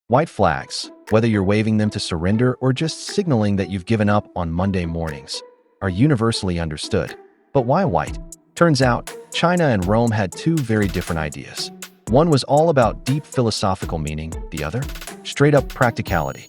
White flags, whether you're waving them to surrender or just signaling that you've given up on Monday mornings, are universally understood. But why white? Turns out, China and Rome had two very different ideas. One was all about deep philosophical meaning, the other, straight-up practicality.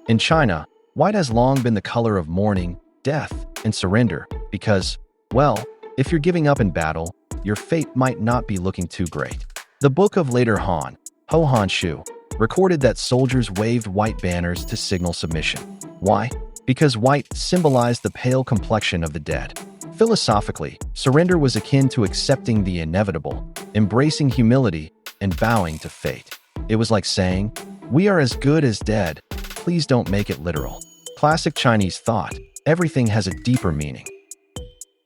In China, white has long been the color of mourning, death, and surrender because, well, if you're giving up in battle, your fate might not be looking too great. The Book of Later Han, Ho Han Shu, recorded that soldiers waved white banners to signal submission. Why? Because white symbolized the pale complexion of the dead. Philosophically, surrender was akin to accepting the inevitable, embracing humility, and bowing to fate. It was like saying, "We are as good as dead, please don't make it literal." Classic Chinese thought, everything has a deeper meaning.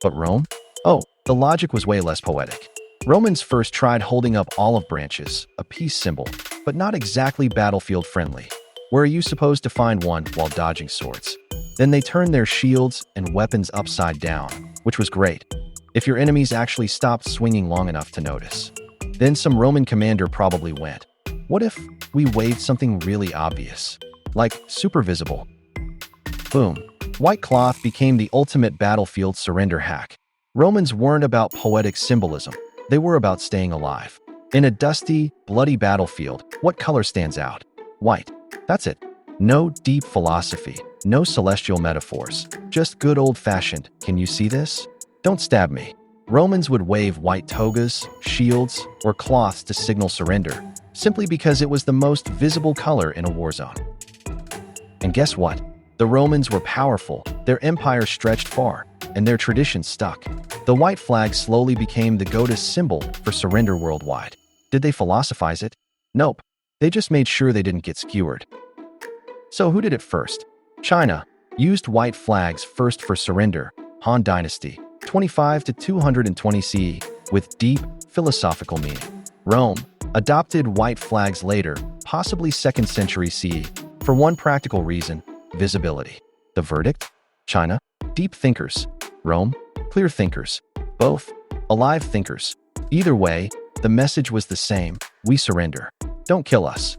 But Rome? Oh, the logic was way less poetic. Romans first tried holding up olive branches, a peace symbol, but not exactly battlefield-friendly. Where are you supposed to find one while dodging swords? Then they turned their shields and weapons upside down, which was great, if your enemies actually stopped swinging long enough to notice. Then some Roman commander probably went, "What if we waved something really obvious? Like super visible?" Boom. White cloth became the ultimate battlefield surrender hack. Romans weren't about poetic symbolism. They were about staying alive. In a dusty, bloody battlefield, what color stands out? White. That's it. No deep philosophy, no celestial metaphors, just good old-fashioned, "Can you see this? Don't stab me." Romans would wave white togas, shields, or cloths to signal surrender, simply because it was the most visible color in a war zone. And guess what? The Romans were powerful, their empire stretched far, and their tradition stuck. The white flag slowly became the go-to symbol for surrender worldwide. Did they philosophize it? Nope. They just made sure they didn't get skewered. So who did it first? China used white flags first for surrender, Han Dynasty, 25 to 220 CE, with deep philosophical meaning. Rome adopted white flags later, possibly 2nd century CE, for one practical reason: visibility. The verdict? China, deep thinkers. Rome, clear thinkers. Both, alive thinkers. Either way, the message was the same: we surrender. Don't kill us.